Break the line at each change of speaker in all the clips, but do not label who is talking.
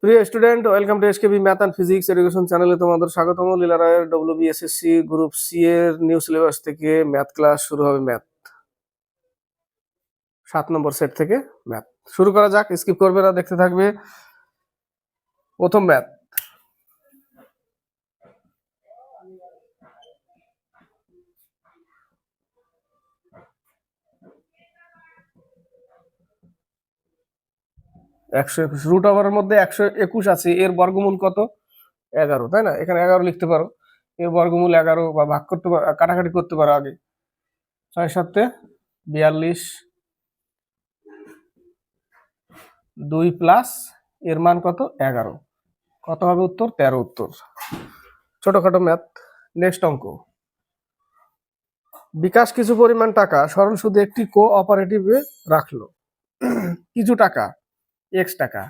প্রিয় student, welcome to SKB math and physics education চ্যানেলে তোমাদের স্বাগতম। লীলা রায়ের ডব্লিউবিএসএসসি গ্রুপ সি এর নিউ সিলেবাস থেকে ম্যাথ ক্লাস শুরু হবে। ম্যাথ 7 নম্বর সেট থেকে ম্যাথ শুরু করা যাক। স্কিপ করবে না, দেখতে থাকবে। প্রথম ম্যাথ, একশো একুশ। রুট ওভারের মধ্যে 121 আছে, এর বর্গমূল কত? 11, তাই না? এখানে 11 লিখতে পারো। এর বর্গমূল 11 বা ভাগ করতে পারো, কাটাকাটি করতে পারো আগে। 6 7 42, 2 প্লাস এর মান কত? 11। কত হবে উত্তর? 13 উত্তর। ছোটখাটো ম্যাথ। নেক্সট অঙ্ক, বিকাশ কিছু পরিমাণ টাকা সরল সুদে একটি কোঅপারেটিভে রাখলো। কিছু টাকা, এক্স টাকা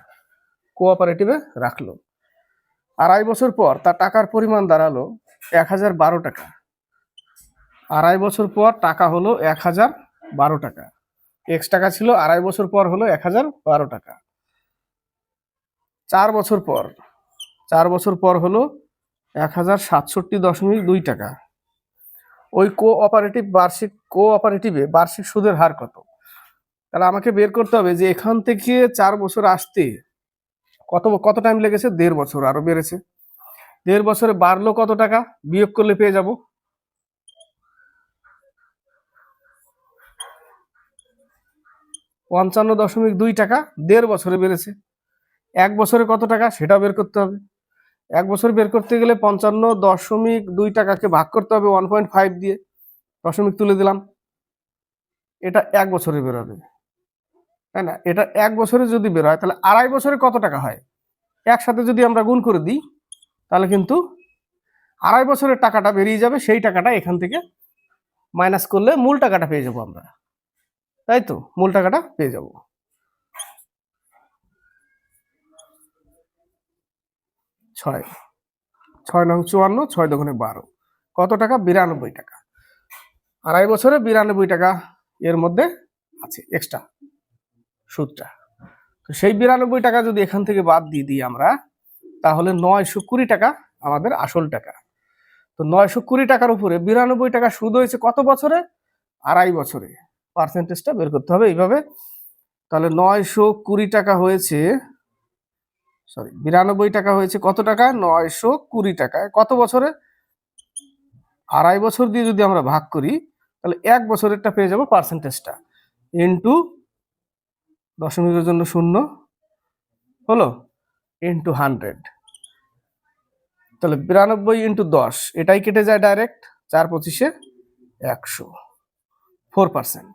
কোঅপারেটিভে রাখলো। 2.5 বছর পর তার টাকার পরিমাণ দাঁড়ালো 1012 টাকা। 2.5 বছর পর টাকা হলো 1012 টাকা। এক্স টাকা ছিল, 2.5 বছর পর হলো 1012 টাকা। 4 বছর পর হলো 1067.2 টাকা। ওই কোঅপারেটিভে বার্ষিক সুদের হার কত? তাহলে আমাকে বের করতে হবে যে এখান থেকে 4 বছর আসতে কত টাইম লেগেছে? 1.5 বছর, আরো বেড়েছে। 1.5 বছরে বাড়লো কত টাকা? বিয়োগ করলে পেয়ে যাব 55.2 টাকা। 1.5 বছরে বেড়েছে। 1 বছরে কত টাকা সেটা বের করতে হবে। 1 বছর বের করতে গেলে 55.2 টাকাকে ভাগ করতে হবে 1.5 দিয়ে, দশমিক তুলে দিলাম। এটা 1 বছরে বেরোবে, তাই না? এটা 1 বছরে যদি বের হয় তাহলে 2.5 বছরে কত টাকা হয়? একসাথে যদি আমরা গুণ করে দিই তাহলে কিন্তু 2.5 বছরের টাকাটা বেরিয়ে যাবে। সেই টাকাটা এখান থেকে মাইনাস করলে মূল টাকাটা পেয়ে যাবো আমরা, তাই তো? মূল টাকাটা পেয়ে যাব। 6 6 নং 54, 6 দোকানে 12। কত টাকা? 92 টাকা। 2.5 বছরে 92 টাকা এর মধ্যে আছে এক্সট্রা সুদটা। তো সেই 92 টাকা যদি এখান থেকে বাদ দিয়ে দিই আমরা, তাহলে 920 টাকা আমাদের আসল টাকা। তো 920 টাকার উপরে 92 টাকা সুদ হয়েছে কত বছরে? 2.5 বছরে। পার্সেন্টেজটা বের করতে হবে এইভাবে। তাহলে 920 টাকা হয়েছে, 92 টাকা হয়েছে কত টাকা? 920 টাকায় কত বছরে? 2.5 বছর দিয়ে যদি আমরা ভাগ করি তাহলে 1 বছরেরটা পেয়ে যাব পার্সেন্টেজটা, ইন্টু দশমিকের জন্য 0 হলো, ইন্টু 100। তাহলে 92 ইন্টু 10, এটাই কেটে যায় ডাইরেক্ট। 4 25 100, 4%।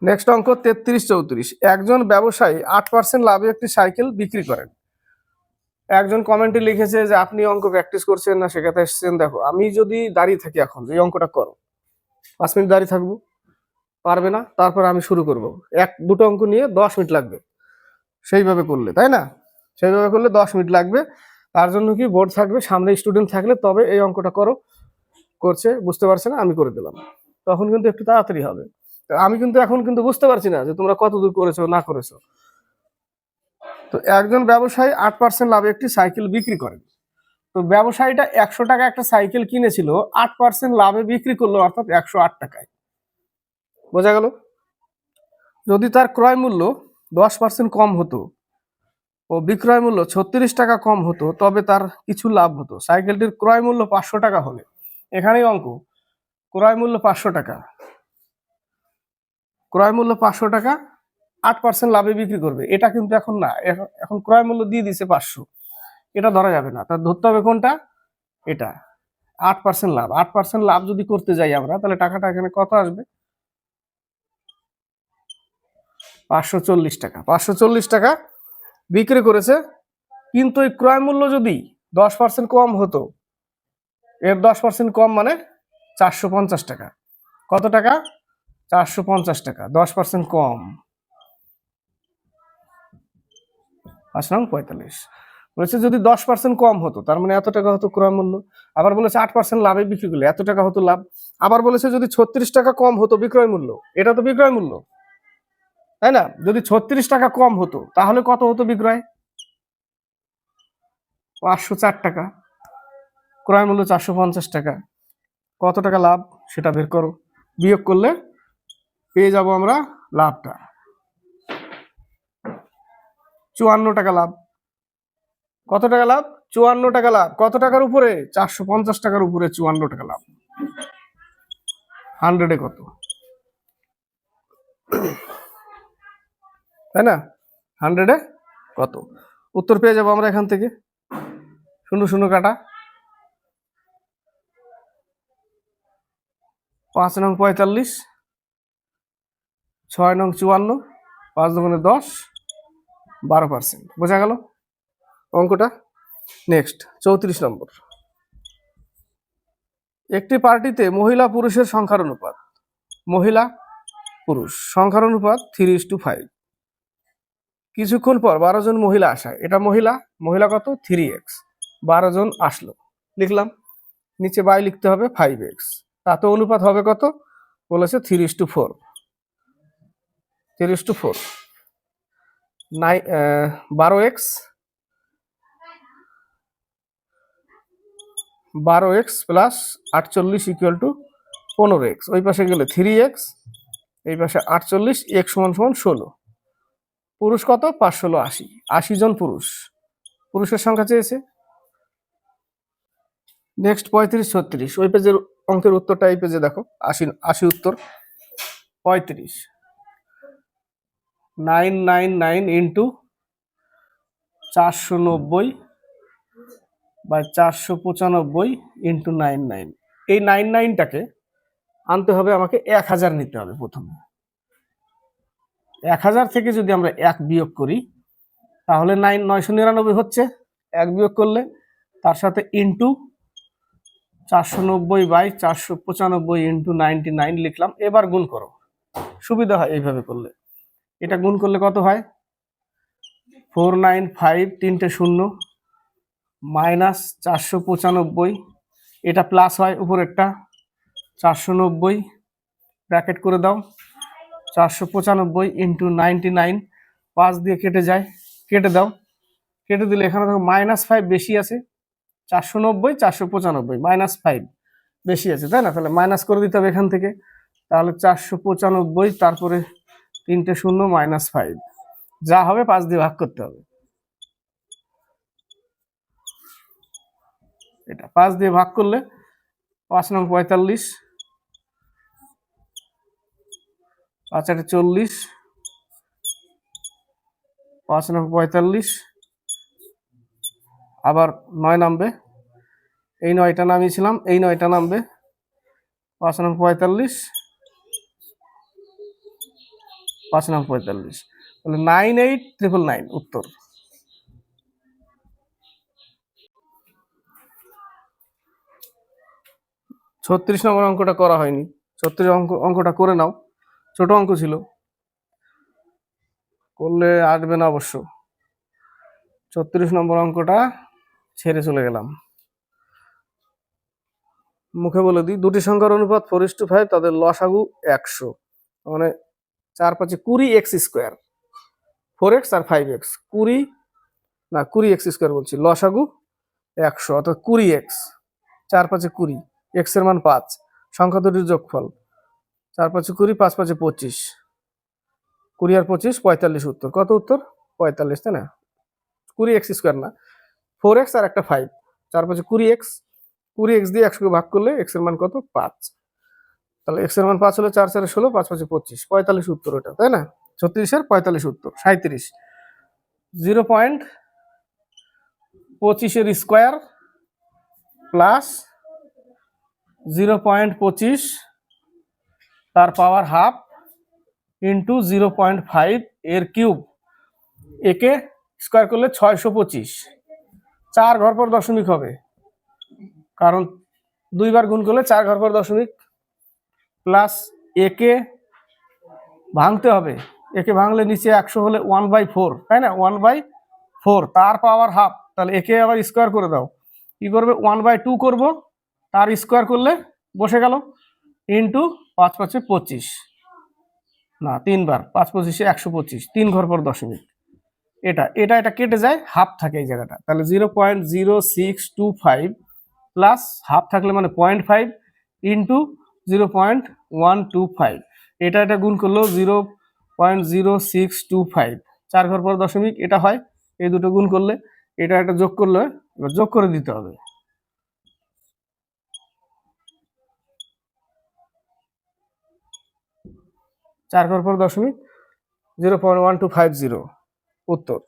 নেক্সট অঙ্ক 33 34। একজন ব্যবসায়ী 8% লাভে একটি সাইকেল বিক্রি করেন। একজন কমেন্টে লিখেছে যে আপনি অঙ্ক প্র্যাকটিস করছেন না, শেখাতে এসেছেন। দেখো, আমি যদি দাঁড়িয়ে থাকি এখন, এই অঙ্কটা করো, 5 মিনিট দাঁড়িয়ে থাকবো, পারবে না? তারপর আমি শুরু করব। দুটো অঙ্ক নিয়ে 10 মিনিট লাগবে সেইভাবে করলে, তাই না? সেইভাবে করলে 10 মিনিট লাগবে। তার জন্য কি বোর্ড থাকবে, সামনে স্টুডেন্ট থাকলে তবে এই অঙ্কটা করো। করছে, বুঝতে পারছে না, আমি করে দিলাম, তখন কিন্তু একটু তাড়াতাড়ি হবে। আমি কিন্তু এখন কিন্তু বুঝতে পারছি না যে তোমরা কত দূর করেছো না করেছো। তো একজন ব্যবসায়ী 8% লাভে একটি সাইকেল বিক্রি করেন। তো ব্যবসায়ীটা 100 টাকা একটা সাইকেল কিনেছিল, 8% লাভে বিক্রি করলো, অর্থাৎ 108 টাকায়। বোঝা গেল? যদি তার ক্রয় মূল্য 10% কম হতো ও বিক্রয় মূল্য 36 টাকা কম হতো, তবে তার কিছু লাভ হতো। সাইকেলটির ক্রয় মূল্য 500 টাকা হলে, এখানেই অঙ্ক, ক্রয় মূল্য 500 টাকা, ক্রয় মূল্য 500 টাকা, 8% লাভে বিক্রি করবে। এটা কিন্তু এখন না, এখন ক্রয় মূল্য দিয়ে দিছে 500, এটা ধরা যাবে না। তার ধরতে হবে কোনটা? এটা 8% লাভ। 8% লাভ যদি করতে যাই আমরা, তাহলে টাকাটা এখানে কত আসবে? 540 টাকা। 540 টাকা বিক্রি করেছে, কিন্তু এই ক্রয় মূল্য যদি 10% কম হতো, এর 10% কম মানে 450 টাকা। কত টাকা? 450 টাকা। 10% কম, 5 নং 45। বলেছে যদি 10% কম হতো, তার মানে এত টাকা হতো ক্রয় মূল্য। আবার বলেছে 8% লাভে বিক্রি করলে এত টাকা হতো লাভ। আবার বলেছে যদি 36 টাকা কম হতো বিক্রয় মূল্য, এটা তো বিক্রয় মূল্য, তাই না? যদি 36 টাকা কম হতো তাহলে কত হতো বিক্রয়? 504 টাকা, ক্রয় মূল্য 450 টাকা। কত টাকা লাভ সেটা বের করো, বিয়োগ করলে পেয়ে যাব আমরা লাভটা 54 টাকা লাভ। কত টাকা লাভ? 54 টাকা লাভ। কত টাকার উপরে? 450 টাকার উপরে 54 টাকা লাভ। 100-এ কত, তাই না? 100-এ কত? উত্তর পেয়ে যাবো আমরা এখান থেকে। 0 0 কাটা, 5 নং 45, 6 নং 54, 5 দুগুণে 10, 12%। বোঝা গেল অঙ্কটা? নেক্সট 34 নম্বর। একটি পার্টিতে মহিলা পুরুষের সংখ্যার অনুপাত, মহিলা পুরুষ সংখ্যার অনুপাত 3:5। কিছুক্ষণ পর 12 জন মহিলা আসায়, এটা মহিলা, মহিলা কত? 3x। 12 জন আসলো, লিখলাম। নিচে বাই লিখতে হবে 5x। তাতে অনুপাত হবে কত? বলেছে 3:4। 3:4 12x 12x plus 48 equal to 15x। ওই পাশে গেলে 3x, এই পাশে 48, x সমান 16। পুরুষ কত? 5 16 80। 80 জন পুরুষ, পুরুষের সংখ্যা চেয়েছে। নেক্সট 35 36। ওই পেজের অঙ্কের উত্তরটা এই পেজে দেখো। 80 উত্তর 35। 999 ইন্টু 490 বা 495 ইন্টু 99। এই 99টাকে আনতে হবে আমাকে 1000 নিতে হবে প্রথমে। 1000 থেকে যদি আমরা 1 বিয়োগ করি তাহলে 999 হচ্ছে। 1 বিয়োগ করলে তার সাথে ইন্টু 490 বাই 495 ইন্টু 99 লিখলাম। এবার গুণ করো, সুবিধা হয় এইভাবে করলে। এটা গুণ করলে কত হয়? 495 তিনটে 0 মাইনাস 495, এটা প্লাস হয় উপরেরটা 490, ব্র্যাকেট করে দাও। 495 ইন্টু 99, 5 দিয়ে কেটে যায়, কেটে দাও। কেটে দিলে এখানে দেখো -5 বেশি আছে। 490 495 -5 বেশি আছে, তাই না? তাহলে মাইনাস করে দিতে হবে এখান থেকে। তাহলে 495 তারপরে তিনটে 0 -5, যা হবে 5 দিয়ে ভাগ করতে হবে। এটা 5 দিয়ে ভাগ করলে 5 নং 45, 5 8 40, 5 নং 45, আবার 9 নামবে। এই 9টা নামিয়েছিলাম, এই 9টা নামবে। 5 নং 45, 5 নং 45, তাহলে 98999 উত্তর। ছত্রিশ নম্বর অঙ্কটা করা হয়নি। 36 অঙ্কটা করে নাও, ছোট অঙ্ক ছিল, করলে আসবে না অবশ্য। 36 নম্বর অঙ্কটা ছেড়ে চলে গেলাম। মুখে বলে দিই, দুটি সংখ্যার অনুপাত 4:5, তাদের লসাগু 100। মানে 4 5 20x স্কোয়ার, 4x আর 5x, 20x স্কোয়ার বলছি, লসাগু 100 অর্থাৎ 20x। 4 5 20, x এর মান 5, সংখ্যা দুটির যোগফল 4 5 20, 5 5 25, 20 আর 25 45 উত্তর। কত উত্তর? 45, তাই না? 20x স্কোয়ার না, 4x আর একটা 5, 4 5 20x, 20x দিয়ে 100কে ভাগ করলে x এর মান কত? 5। তাহলে x এর মান 5 হলে 4 4 16, 5 5 25, 45 উত্তর ওটা, তাই না? 36 এর 45 উত্তর। 37 0.25 এর স্কোয়ার প্লাস 0.25 তার পাওয়ার হাফ ইন্টু 0.5 এর কিউব। একে স্কোয়ার করলে 625, 4 ঘর পর দশমিক হবে, কারণ 2 বার গুণ করলে 4 ঘর পর দশমিক। প্লাস একে ভাঙতে হবে, একে ভাঙলে নিচে 100 হলে 1/4, তাই না? 1/4 তার পাওয়ার হাফ। তাহলে একে আবার স্কোয়ার করে দাও, কি করবে? 1/2 করব, তার স্কোয়ার করলে বসে গেল, ইন্টু 5 5 25, না 3 বার, 5 25 125, 3 ঘর পর দশমিক। এটা এটা এটা কেটে যায়, হাফ থাকে এই জায়গাটা, তাহলে 0.0625 প্লাস হাফ থাকলে মানে 0.5 ইন্টু 0.125, এটা এটা গুণ করলেও 0.0625, 4 ঘর পর দশমিক এটা হয়, এই দুটো গুণ করলে এটা একটা যোগ করলে এবার যোগ করে দিতে হবে। চার ঘর পর দশমিক 0.1250 উত্তর।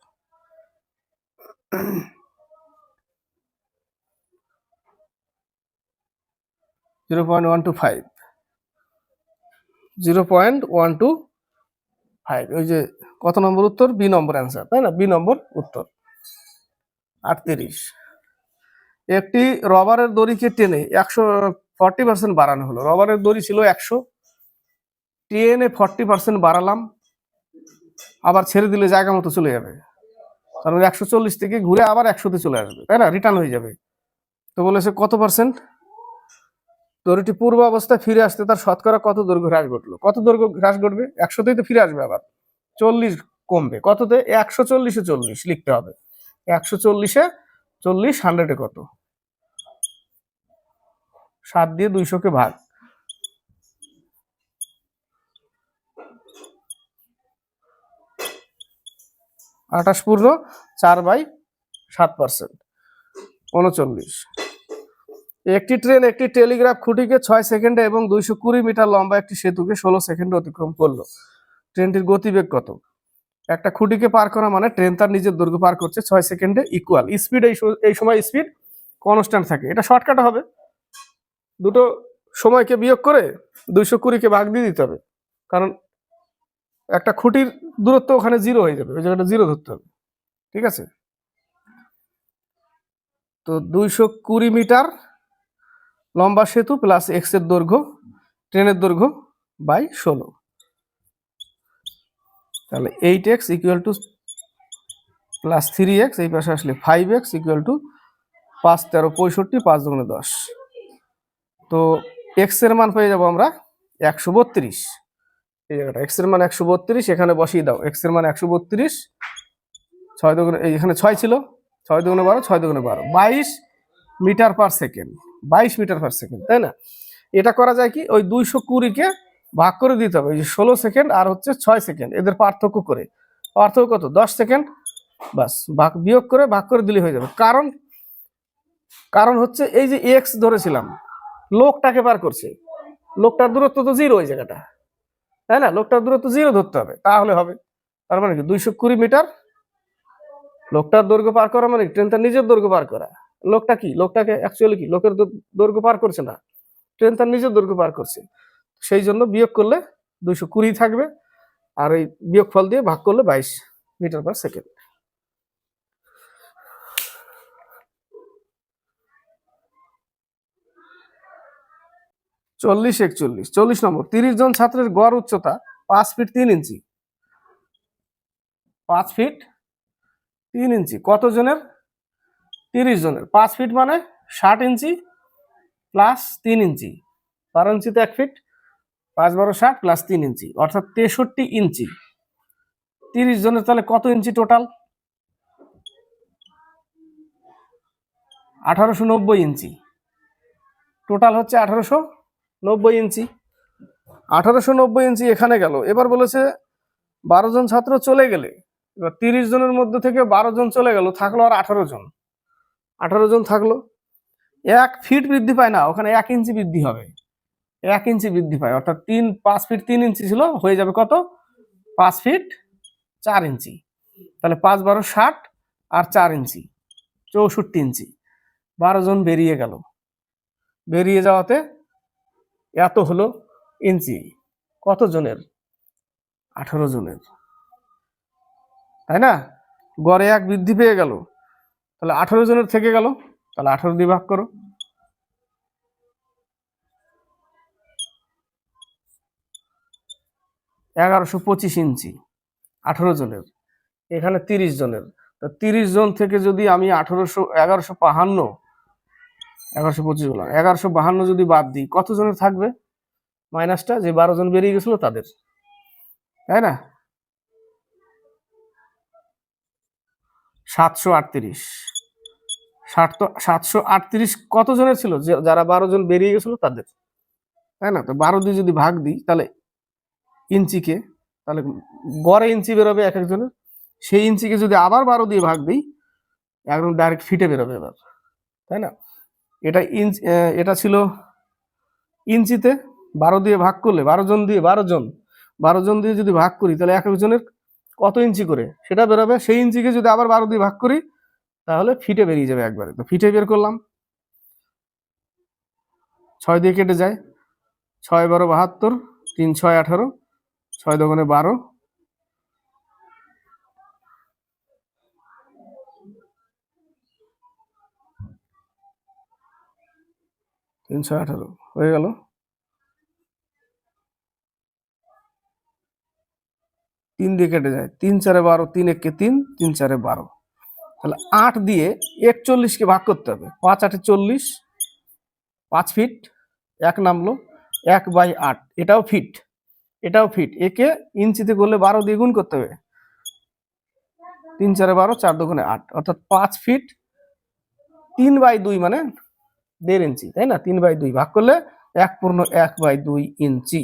Zero point one two five 0.125, ওই যে কত নম্বর উত্তর? বি নম্বর অ্যান্সার, তাই না? বি নম্বর উত্তর। 38, একটি রবারের দড়িকে টেনে 40% বাড়ানো হলো। রবারের দড়ি ছিল 100, টেনে 40% বাড়ালাম, আবার ছেড়ে দিলে জায়গা মতো চলে যাবে, কারণ 140 থেকে ঘুরে আবার 100-তে চলে আসবে, তাই না? রিটার্ন হয়ে যাবে। তো বলেছে কত পার্সেন্ট? দড়িটি পূর্ব অবস্থায় ফিরে আসতে তার শতকরা কত দৈর্ঘ্য হ্রাস ঘটলো? কত দৈর্ঘ্য হ্রাস ঘটবে? 100তেই তো ফিরে আসবে, আবার 40 কমবে। কততে? 140-এ 40 লিখতে হবে। 140-এ 40, 100-এ কত? 7 দিয়ে 200-কে ভাগ, 28 পূর্ণ 4/7%, 39। একটি ট্রেন একটি টেলিগ্রাফ খুঁটিকে 6 সেকেন্ডে এবং 220 মিটার লম্বা একটি সেতুকে 16 সেকেন্ডে অতিক্রম করলো। ট্রেনটির গতিবেগ কত? একটা খুঁটিকে পার করা মানে ট্রেন তার নিজের দৈর্ঘ্য পার করছে 6 সেকেন্ডে, ইকুয়াল স্পিড, এই সময় স্পিড কনস্ট্যান্ট থাকে। এটা শর্টকাট হবে, দুটো সময়কে বিয়োগ করে 220-কে ভাগ দিয়ে দিতে হবে, কারণ একটা খুঁটির দূরত্ব ওখানে 0 হয়ে যাবে, ওই জায়গাটা 0 ধরতে হবে, ঠিক আছে? তো 220 মিটার লম্বা সেতু প্লাস এক্স এর দৈর্ঘ্য, ট্রেনের দৈর্ঘ্য বাই 16, তাহলে 8x equal to plus 3x, এই পাশে আসলে 5x ইকুয়াল টু 5 13 65, 5 দুগুণে 10। তো এক্স এর মান পেয়ে যাবো আমরা 132, এই জায়গাটা এক্স এর মান 132, এখানে বসিয়ে দাও এক্স এর মান 132, 6 দুগুণে, এখানে 6 ছিল, 6 দুগুণে 12, 6 দুগুণে 12, 22 metre per second, 22 metre per second, তাই না? এটা করা যায় কি, ওই 220-কে ভাগ করে দিতে হবে, ওই যে 16 সেকেন্ড আর হচ্ছে 6 সেকেন্ড, এদের পার্থক্য করে, পার্থক্য কত? 10 সেকেন্ড, বাস ভাগ বিয়োগ করে ভাগ করে দিলে হয়ে যাবে। কারণ হচ্ছে এই যে এক্স ধরেছিলাম, লোকটাকে পার করছে, লোকটার দূরত্ব তো 0 ওই জায়গাটা, তাই না? লোকটার দূরত্ব 0 ধরতে হবে, তাহলে হবে। তার মানে কি 220 মিটার, লোকটার দৈর্ঘ্য পার করা মানে ট্রেন তার নিজের দৈর্ঘ্য পার করা। লোকটা কি? লোকটাকে অ্যাকচুয়ালি কি লোকের দৈর্ঘ্য পার করছে না, ট্রেন তার নিজের দৈর্ঘ্য পার করছে, সেই জন্য বিয়োগ করলে 220 থাকবে, আর এই বিয়োগ ফল দিয়ে ভাগ করলে 22 মিটার পার সেকেন্ড। চল্লিশ 41, 40 নম্বর, 30 জন ছাত্রের গড় উচ্চতা 5 ফিট 3 ইঞ্চি, 5 ফিট 3 ইঞ্চি, কত জনের? 30 জনের। 5 ফিট মানে 60 ইঞ্চি প্লাস 3 ইঞ্চি, 12 ইঞ্চিতে 1 ফিট, 5 12 60 প্লাস 3 ইঞ্চি, অর্থাৎ 63 ইঞ্চি। 30 জনের তাহলে কত ইঞ্চি টোটাল? 1890 ইঞ্চি, টোটাল হচ্ছে 1890 ইঞ্চি। 1890 ইঞ্চি এখানে গেল। এবার বলেছে 12 জন ছাত্র চলে গেলে, এবার 30 জনের মধ্যে থেকে 12 জন চলে গেল, থাকলো আর 18 জন, 18 জন থাকলো। 1 ফিট বৃদ্ধি পায় না, ওখানে 1 ইঞ্চি বৃদ্ধি হবে, 1 ইঞ্চি বৃদ্ধি পায়, অর্থাৎ 5 ফিট 3 ইঞ্চি ছিল, হয়ে যাবে কত? 5 ফিট 4 ইঞ্চি, তাহলে 5 12 60 আর 4 ইঞ্চি 64 ইঞ্চি। 12 জন বেরিয়ে গেল, বেরিয়ে যাওয়াতে এত হলো ইঞ্চি, কত জনের? 18 জনের, তাই না? গড়ে 1 বৃদ্ধি পেয়ে গেল, তাহলে 18 জনের থেকে গেল, তাহলে 18 দিয়ে ভাগ করো, 1125 ইঞ্চি 18 জনের, এখানে 30 জনের, তা 30 জন থেকে যদি আমি 1152 যদি বাদ দিই, কত জনের থাকবে? মাইনাসটা, যে 12 জন বেরিয়ে গেছিল তাদের, তাই না? 738। 738 কতজনের ছিল? যারা 12 জন বেরিয়ে গেছিল তাদের, তাই না? তো 12 দিয়ে যদি ভাগ দিই তাহলে ইঞ্চিকে, তাহলে গড়ে ইঞ্চি বেরোবে এক একজনের। সেই ইঞ্চিকে যদি আবার 12 দিয়ে ভাগ দিই, একদম ডাইরেক্ট ফিটে বেরোবে এবার, তাই না? এটা ছিল ইঞ্চিতে, 12 দিয়ে ভাগ করলে 12 জন দিয়ে 12 জন দিয়ে যদি ভাগ করি তাহলে এক একজনের কত ইঞ্চি করে সেটা বেরোবে। সেই ইঞ্চিকে যদি আবার 12 দিয়ে ভাগ করি তাহলে ফিটে বেরিয়ে যাবে একবারে। তো ফিটে বের করলাম, 6 দিয়ে কেটে যায়, 6 12 72, 3 6 18, 6 দোকানে 12, 3 6 18 হয়ে গেল। 3 দিয়ে কেটে যায়, 3 4 12, 3 1 3, 3 4 12, তাহলে 8 দিয়ে 41কে ভাগ করতে হবে। 5 8 40, 5 ফিট, 1 নামলো, 1/8, এটাও ফিট, এটাও ফিট। একে ইঞ্চিতে করলে 12 দিয়ে গুণ করতে হবে, 3 4 12, 4 দোকানে 8, অর্থাৎ 5 ফিট 3/2 মানে 1.5 ইঞ্চি, তাই না? 3/2 ভাগ করলে 1/2 ইঞ্চি,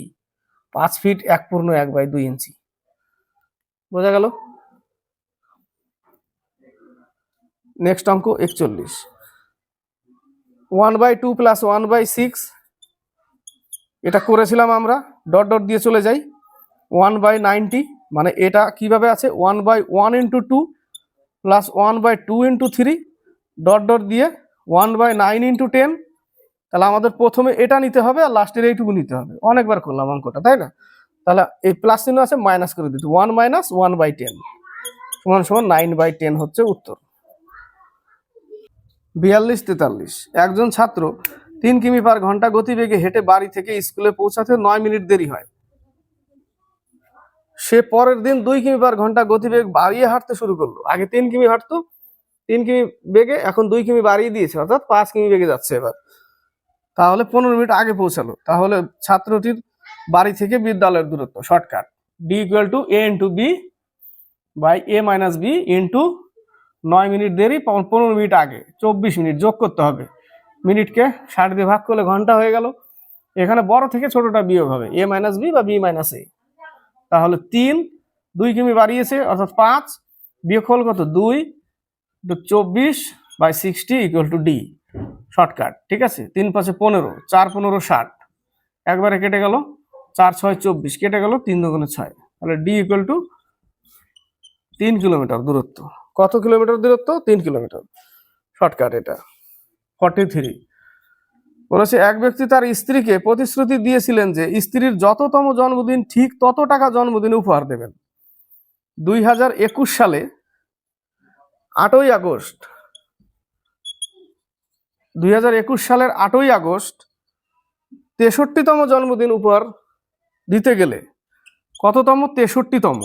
5 ফিট 1/2 ইঞ্চি। বোঝা গেল? নেক্সট অঙ্ক 41, 1/2 প্লাস 1/6, এটা করেছিলাম আমরা, ডট ডট দিয়ে চলে যাই। 1/90 মানে এটা কিভাবে আছে, 1/1 into 2 plus 1/2 into 3, dot dot দিয়ে 1/9 ইন্টু 10। তাহলে আমাদের প্রথমে এটা নিতে হবে আর লাস্টের এইটুকু নিতে হবে। অনেকবার করলাম অঙ্কটা, তাই না? তাহলে এই প্লাস চিহ্ন আছে, মাইনাস করে দিতে, 1 মাইনাস 1/10 সমান সমান 9/10 হচ্ছে উত্তর। 42 43, একজন ছাত্র 3 কিমি পার ঘন্টা গতিবেগে হেঁটে বাড়ি থেকে স্কুলে পৌঁছাতে 9 মিনিট দেরি হয়। সে পরের দিন 2 কিমি পার ঘন্টা গতিবেগ বাড়িয়ে হাঁটতে শুরু করলো। আগে 3 কিমি হাঁটতো, 3 কিমি বেগে, এখন 2 কিমি বাড়িয়ে দিয়েছে, অর্থাৎ 5 কিমি বেগে যাচ্ছে এবার। তাহলে 15 মিনিট আগে পৌঁছালো। তাহলে ছাত্রটির বাড়ি থেকে বিদ্যালয়ের দূরত্ব, shortcut, D equal to A into B by A minus B into 9 minute দেরি 15 মিনিট আগে, 24 মিনিট যোগ করতে হবে। মিনিটকে 60 দিয়ে ভাগ করলে ঘন্টা হয়ে গেল। এখানে বড় থেকে ছোটটা বিয়োগ হবে, এ মাইনাস বি বা বি মাইনাস এ। তাহলে 2 কিমি বাড়িয়েছে, অর্থাৎ 5, বিয়োগফল কত, 2, 24/60 ইকুয়াল টু ডি, শর্টকাট। ঠিক আছে, 3 5 15, 4 15 60, একবারে কেটে গেল, 4 6 24 কেটে গেল, 3 2 6, তাহলে ডি ইকুয়াল টু 3 কিলোমিটার দূরত্ব। কত কিলোমিটার দূরত্ব? 3 কিলোমিটার, শর্টকাট এটা। 43 বলেছে, এক ব্যক্তি তার স্ত্রীকে প্রতিশ্রুতি দিয়েছিলেন যে স্ত্রীর যততম জন্মদিন ঠিক তত টাকা জন্মদিনে উপহার দেবেন। 2021 সালে 8ই আগস্ট 2021 সালের 8ই আগস্ট 63তম জন্মদিন উপহার দিতে গেলে কততম? 63তম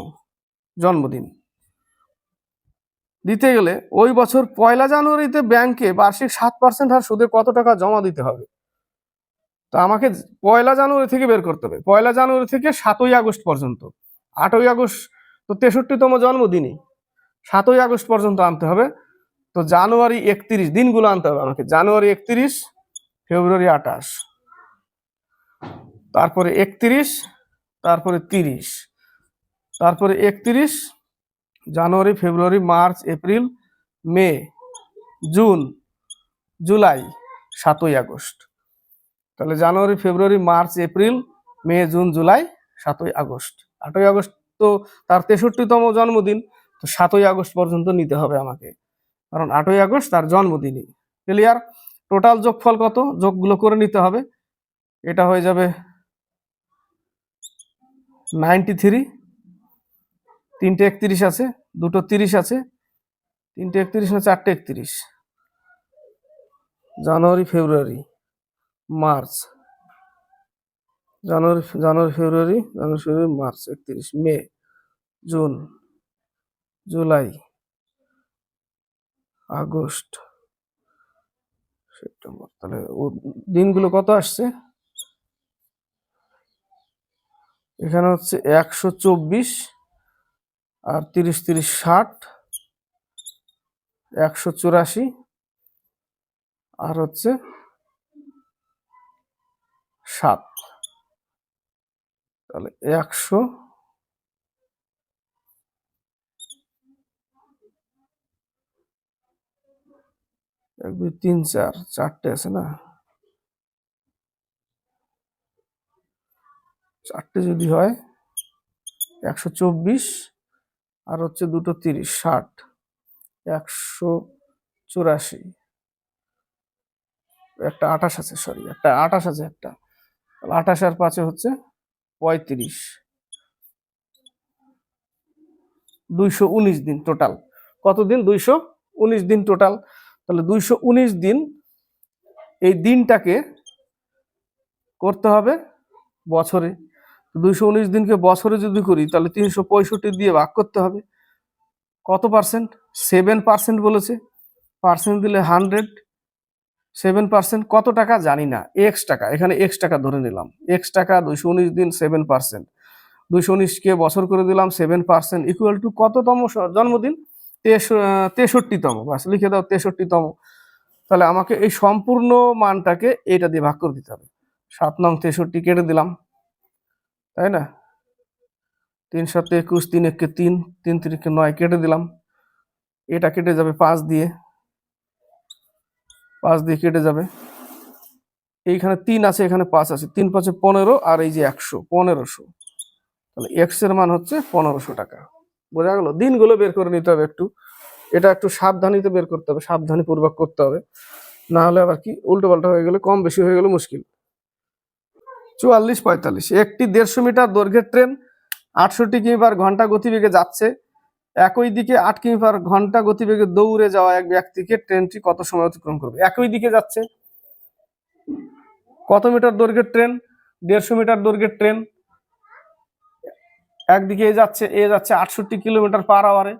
জন্মদিন দিতে গেলে ওই বছর 1 জানুয়ারিতে ব্যাংকে বার্ষিক 7% হার সুদে কত টাকা জমা দিতে হবে? তো আমাকে 1 জানুয়ারি থেকে বের করতে হবে, 1 জানুয়ারি থেকে 7ই আগস্ট পর্যন্ত। 8ই আগস্ট তো 63তম জন্মদিনই, 7ই আগস্ট পর্যন্ত আনতে হবে। তো জানুয়ারি 31, দিনগুলো আনতে হবে আমাকে, জানুয়ারি 31, ফেব্রুয়ারি 28, তারপরে 31, তারপরে 30, তারপরে 31, জানুয়ারি ফেব্রুয়ারি মার্চ এপ্রিল মে জুন জুলাই 7ই আগস্ট। তাহলে জানুয়ারি ফেব্রুয়ারি মার্চ এপ্রিল মে জুন জুলাই 7ই আগস্ট। 8ই আগস্ট তো তার 63তম জন্মদিন, তো 7ই আগস্ট পর্যন্ত নিতে হবে আমাকে, কারণ 8ই আগস্ট তার জন্মদিনই। ক্লিয়ার? টোটাল যোগফল কত, যোগগুলো করে নিতে হবে। এটা হয়ে যাবে 93, 3টে 31 আছে, 2টো 30 আছে, 3টে 31 না 4টে 31, জানুয়ারি ফেব্রুয়ারি মার্চ, জানুয়ারি ফেব্রুয়ারি March 31, May June July August September. তাহলে দিনগুলো কত আসছে? এখানে হচ্ছে 124 আর 30 30 60, 184 আর হচ্ছে 7, তাহলে 100 1 2 3 4 চারটে আছে না, চারটে যদি হয় 124 আর হচ্ছে দুটো 30, 60, 184, একটা 28 আছে, সরি একটা 28 আছে, একটা 28 আর 5 হচ্ছে 35, 219 দিন টোটাল। কতদিন? 219 দিন টোটাল। তাহলে 219 দিন, এই দিনটাকে করতে হবে বছরে। 219 দিনকে বছরে যদি করি তাহলে 365 দিয়ে ভাগ করতে হবে। কত পার্সেন্ট? 7% বলেছে, পার্সেন্ট দিলে 100, 7% কত টাকা জানি না, এক্স টাকা, এখানে এক্স টাকা ধরে নিলাম, এক্স টাকা 219 দিন 7%, 219কে বছর করে দিলাম, 7% ইকুয়াল টু কততম জন্মদিন? 63তম, বাস লিখে দাও 63তম। তাহলে আমাকে এই সম্পূর্ণ মানটাকে এইটা দিয়ে ভাগ করে দিতে হবে। 7 নং 63 কেটে দিলাম, তাই না? 3 7 21, 3 1 3, 3 3 9 কেটে দিলাম, এটা কেটে যাবে 5 দিয়ে, 5 দিয়ে কেটে যাবে, এইখানে 3 আছে, এখানে 5 আছে, 3 5 15 আর এই যে 100, 1500। তাহলে এক্স এর মান হচ্ছে 1500 টাকা। বোঝা গেল? দিনগুলো বের করে নিতে হবে একটু, এটা একটু সাবধানীতে বের করতে হবে, সাবধানী পূর্বক করতে হবে, না হলে আবার কি উল্টো পাল্টা হয়ে গেলে, কম বেশি হয়ে গেলে মুশকিল। 44 45, একটি 150 মিটার দৈর্ঘ্যের ট্রেন 68 কিমি/ঘন্টা গতিবেগে যাচ্ছে। একই দিকে 8 কিমি/ঘন্টা গতিবেগে দৌড়ে যাওয়া এক ব্যক্তিকে ট্রেনটি কত সময় অতিক্রম করবে? একই দিকে যাচ্ছে, কত মিটার দৈর্ঘ্যের ট্রেন? 150 মিটার দৈর্ঘ্যের ট্রেন, একদিকে এ যাচ্ছে 68 কিলোমিটার/আওয়ারে,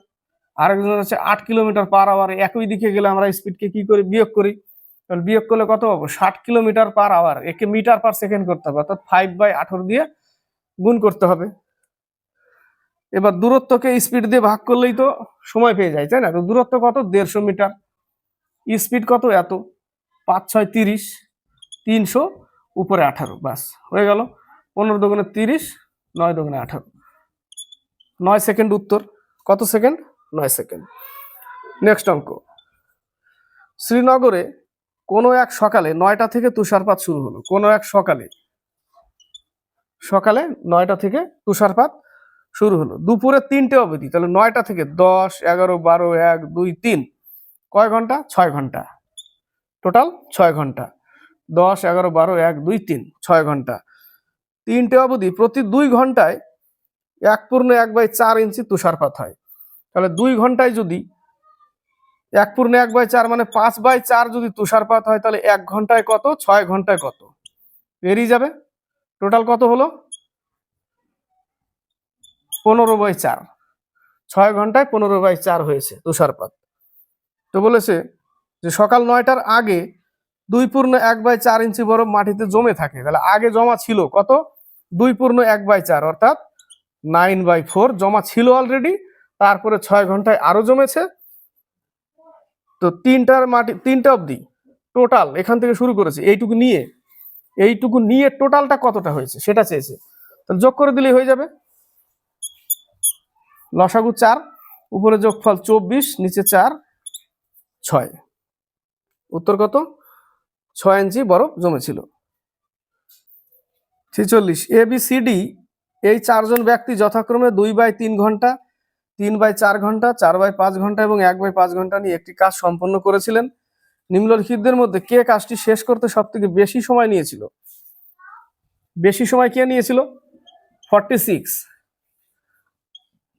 আরেকজন যাচ্ছে 8 কিলোমিটার/আওয়ারে। একই দিকে গেলে আমরা স্পিডকে কি করি? বিয়োগ করি। তাহলে বিয়োগ করলে কত পাবো? 60 কিলোমিটার/আওয়ার। একে মিটার/সেকেন্ড করতে হবে, অর্থাৎ 5/18 দিয়ে গুণ করতে হবে। এবার দূরত্বকে স্পিড দিয়ে ভাগ করলেই তো সময় পেয়ে যায়, তাই না? তো দূরত্ব কত? 150 মিটার। স্পিড কত? এত, 5 6 30, 300 উপরে 18, বাস হয়ে গেল। 15 দুগুণে 30, 9 দুগুণে 18, 9 সেকেন্ড উত্তর। কত সেকেন্ড? 9 সেকেন্ড। নেক্সট অঙ্ক। শ্রীনগরে কোনো এক সকালে 9টা থেকে তুষারপাত শুরু হলো। কোনো এক সকালে 9টা থেকে তুষারপাত শুরু হলো, দুপুরে 3টে অবধি। তাহলে 9টা থেকে 10 11 12 1 2 3, কয় ঘন্টা? 6 ঘন্টা, টোটাল 6 ঘন্টা। 10 11 12 1 2 3, 6 ঘন্টা। 3টে অবধি প্রতি 2 ঘন্টায় 1/4 ইঞ্চি তুষারপাত হয়। তাহলে 2 ঘন্টায় যদি 1/4 মানে 5/4 যদি তুষারপাত হয়, তাহলে 1 ঘন্টায় কত? 6 ঘন্টায় কত? বেরিয়ে যাবে। টোটাল কত হলো? 15/4, 6 ঘন্টায় 15/4 হয়েছে তুষারপাত। তো বলেছে যে সকাল 9টার আগে 2/1/4 ইঞ্চি বরফ মাটিতে জমে থাকে। তাহলে আগে জমা ছিল কত? 2/1/4, অর্থাৎ 9/4 জমা ছিল অলরেডি, তারপরে 6 ঘন্টায় আরো জমেছে। তো 3টা অবধি টোটাল এখান থেকে শুরু করেছে, এইটুকু নিয়ে টোটালটা কতটা হয়েছে সেটা চেয়েছে। তাহলে যোগ করে দিলেই হয়ে যাবে। লসাগু 4, উপরে যোগফল 24, নিচে 4, 6, উত্তর কত? 6 ইঞ্চি বরফ জমেছিল। 46, ABCD এই 4জন ব্যক্তি যথাক্রমে 2/3 ঘন্টা, 3/4 ঘন্টা, 4/5 ঘন্টা এবং 1/5 ঘন্টা নিয়ে একটি কাজ সম্পন্ন করেছিলেন। নিম্নলিখিতদের মধ্যে কে কাজটি শেষ করতে সব থেকে বেশি সময় নিয়েছিল? বেশি সময় কে নিয়েছিল? 46,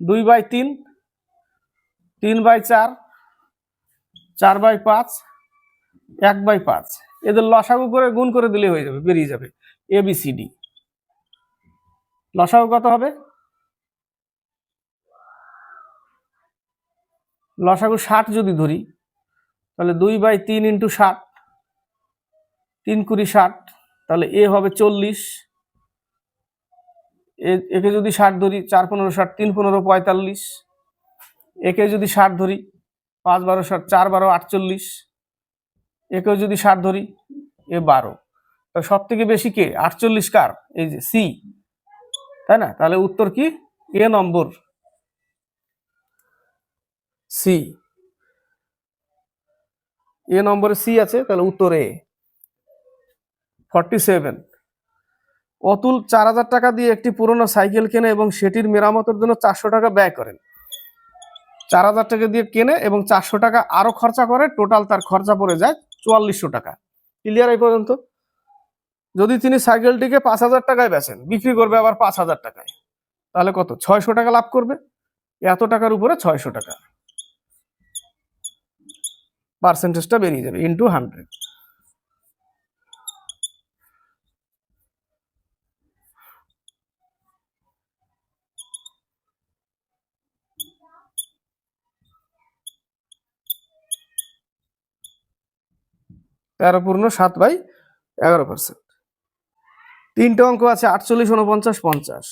2/3, 3/4, 4/5, 1/5, এদের লসাগু করে গুণ করে দিলে হয়ে যাবে, বেরিয়ে যাবে ABCD। লসাগু কত হবে? লসাগু 60 যদি ধরি, তাহলে 2/3 ইন্টু 60, 3 20 60, তাহলে এ হবে 40। একে যদি 60 ধরি, 4 15 60, 3 15 45, একে যদি 60 ধরি, 5 12 60, 4 12 48, একেও যদি 60 ধরি, এ 12, তো সব থেকে বেশি কে? 48 কার? এই যে সি, তাই না? তাহলে উত্তর কি? এ নম্বর, সি। এ নম্বরে সি আছে, তাহলে উত্তর এ। 47, অতুল 4000 টাকা দিয়ে একটি পুরনো সাইকেল কেনে এবং সেটির মেরামতের জন্য 400 টাকা ব্যয় করেন। 4000 টাকা দিয়ে কেনে এবং 400 টাকা আরো খরচা করে, টোটাল তার খরচা পড়ে যায় 4400 টাকা। ক্লিয়ার এই পর্যন্ত? যদি তিনি সাইকেলটিকে 5000 টাকায় বেচেন, বিক্রি করবে আবার 5000 টাকায়, তাহলে কত? 600 টাকা লাভ করবে। এত টাকার উপরে 600 টাকা, পার্সেন্টেজটা বেরিয়ে যাবে ইন্টু 100। তেরো পূর্ণ 7/11%। তিনটে অঙ্ক আছে, 48 49 50।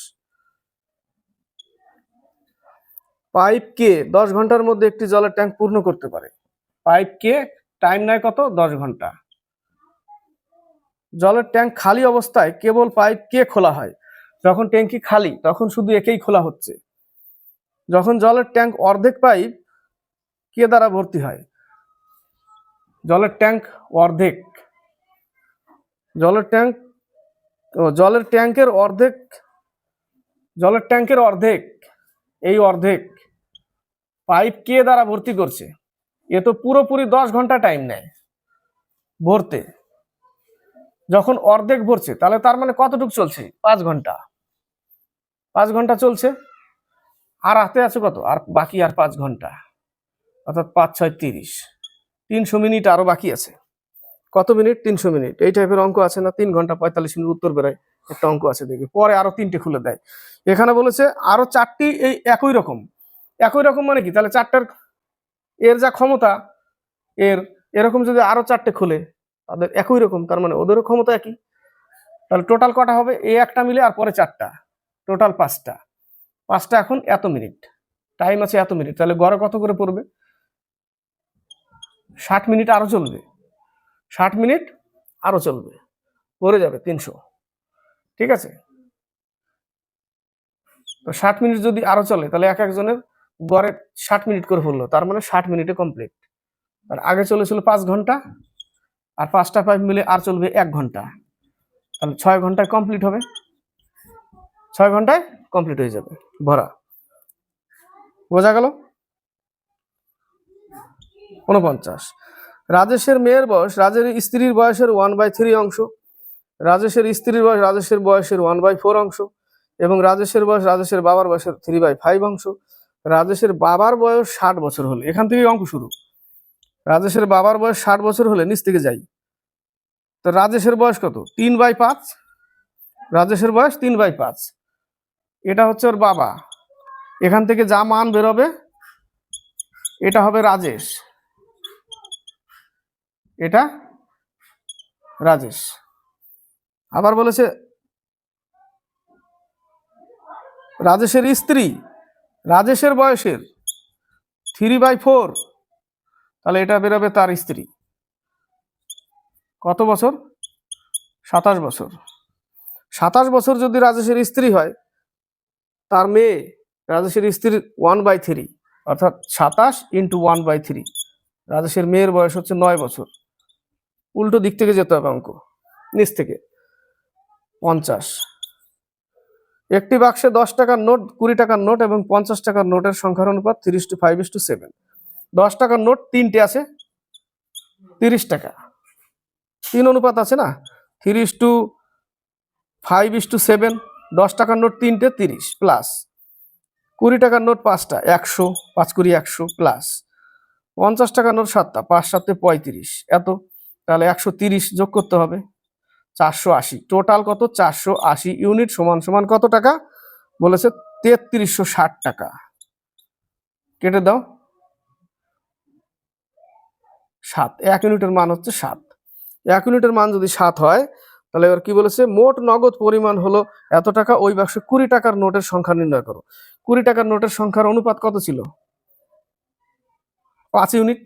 পাইপ কে 10 ঘন্টার মধ্যে একটি জলের ট্যাঙ্ক পূর্ণ করতে পারে। পাইপ কে টাইম নেয় কত? 10 ঘন্টা। জলের ট্যাঙ্ক খালি অবস্থায় কেবল পাইপ কে খোলা হয়। যখন ট্যাঙ্কি খালি তখন শুধু একেই খোলা হচ্ছে। যখন জলের ট্যাঙ্ক অর্ধেক, পাইপ কে দ্বারা ভর্তি হয়। জলের ট্যাঙ্ক অর্ধেক, জলের ট্যাঙ্ক, জলের ট্যাঙ্কের অর্ধেক, জলের ট্যাঙ্কের অর্ধেক, এই অর্ধেক পাইপ কে দ্বারা ভর্তি করছে। এ তো পুরোপুরি 10 ঘন্টা টাইম নেয় ভরতে। যখন অর্ধেক ভরছে তাহলে তার মানে কতটুকু চলছে? 5 ঘন্টা। 5 ঘন্টা চলছে, আর হাতে আছে কত? আর বাকি আর 5 ঘন্টা, অর্থাৎ 5 6 30, 300 মিনিট আরো বাকি আছে। কত মিনিট? 300 মিনিট। এই টাইপের অঙ্ক আছে না, 3 ঘন্টা 45 মিনিট উত্তর বেরোয়, একটা অঙ্ক আছে দেখি। পরে আরো 3টে খুলে দেয়। এখানে বলেছে আরো 4টি এই একই রকম। একই রকম মানে কি? তাহলে 4টার এর যা ক্ষমতা, এর এরকম যদি আরো 4টে খুলে, তাদের একই রকম, তার মানে ওদেরও ক্ষমতা একই। তাহলে টোটাল কটা হবে? এই একটা মিলে আর পরে 4টা, টোটাল 5টা। 5টা এখন এত মিনিট, টাইম আছে এত মিনিট, তাহলে গড়ে কত করে পড়বে? 60 মিনিট আরো চলবে, 60 মিনিট আরো চলবে, পড়ে যাবে 300। ঠিক আছে, তো 60 মিনিট যদি আরো চলে তাহলে এক একজনের গড়ে 60 মিনিট করে পড়লো, তার মানে 60 মিনিটে কমপ্লিট। আর আগে চলেছিল 5 ঘন্টা, আর 5টা পাইপ মিলে আর চলবে 1 ঘন্টা, তাহলে 6 ঘন্টায় কমপ্লিট হবে। 6 ঘন্টায় কমপ্লিট হয়ে যাবে ভরা। বোঝা গেল? 49, রাজেশের মেয়ের বয়স রাজের স্ত্রীর বয়সের 1/3 অংশ, রাজেশের স্ত্রীর বয়স রাজেশের বয়সের 1/4 অংশ, এবং রাজেশের বয়স রাজেশের বাবার বয়সের 3/5 অংশ। রাজেশের বাবার বয়স 60 বছর হলে, এখান থেকে অঙ্ক শুরু। রাজেশের বাবার বয়স 60 বছর হলে, নিচ থেকে যাই, তো রাজেশের বয়স কত? 3/5। রাজেশের বয়স 3/5, এটা হচ্ছে ওর বাবা। এখান থেকে যা মান বেরোবে এটা হবে রাজেশ, এটা রাজেশ। আবার বলেছে রাজেশের স্ত্রী রাজেশের বয়সের 3/4, তাহলে এটা বেরোবে তার স্ত্রী কত বছর? 27 বছর। 27 বছর যদি রাজেশের স্ত্রী হয়, তার মেয়ে রাজেশের স্ত্রীর 1/3, অর্থাৎ 27 × 1/3, রাজেশের মেয়ের বয়স হচ্ছে 9 বছর। উল্টো দিক থেকে যেতে হবে অঙ্ক, নিচ থেকে। 50, একটি বাক্সে 10 টাকার নোট, 20 টাকার নোট এবং 50 টাকার নোটের সংখ্যার অনুপাত 3:5:7। 10 টাকার নোট 3টে আছে, 30 টাকা, 3 অনুপাত আছে না, 3:5:7। 10 টাকার নোট 3টে, 30, প্লাস 20 টাকার নোট 5টা, 100, 5 × 100, প্লাস 50 টাকার নোট 7টা, 5 7 35, এত, তাহলে 130 যোগ করতে হবে, 480। টোটাল কত? 480 ইউনিট সমান সমান কত টাকা? বলেছে 3360 টাকা। কেটে দাও, 7। 1 ইউনিটের মান হচ্ছে 7। 1 ইউনিটের মান যদি 7 হয়, তাহলে এবার কি বলেছে? মোট নগদ পরিমাণ হলো এত টাকা। ওই বাক্সে 20 টাকার নোটের সংখ্যা নির্ণয় করো। 20 টাকার নোটের সংখ্যার অনুপাত কত ছিল? 5 ইউনিট,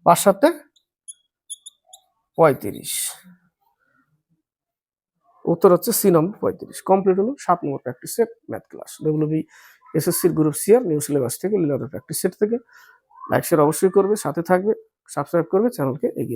5 7 35। উত্তর হচ্ছে সি নম্বর 35। কমপ্লিট হলো 7 নম্বর practice set math class WB এসএসসির গ্রুপ সি আর নিউ সিলেবাস থেকে লিলারের প্র্যাকটিস সেট থেকে। লাইক শেয়ার অবশ্যই করবে, সাথে থাকবে, সাবস্ক্রাইব করবে, চ্যানেলকে এগিয়ে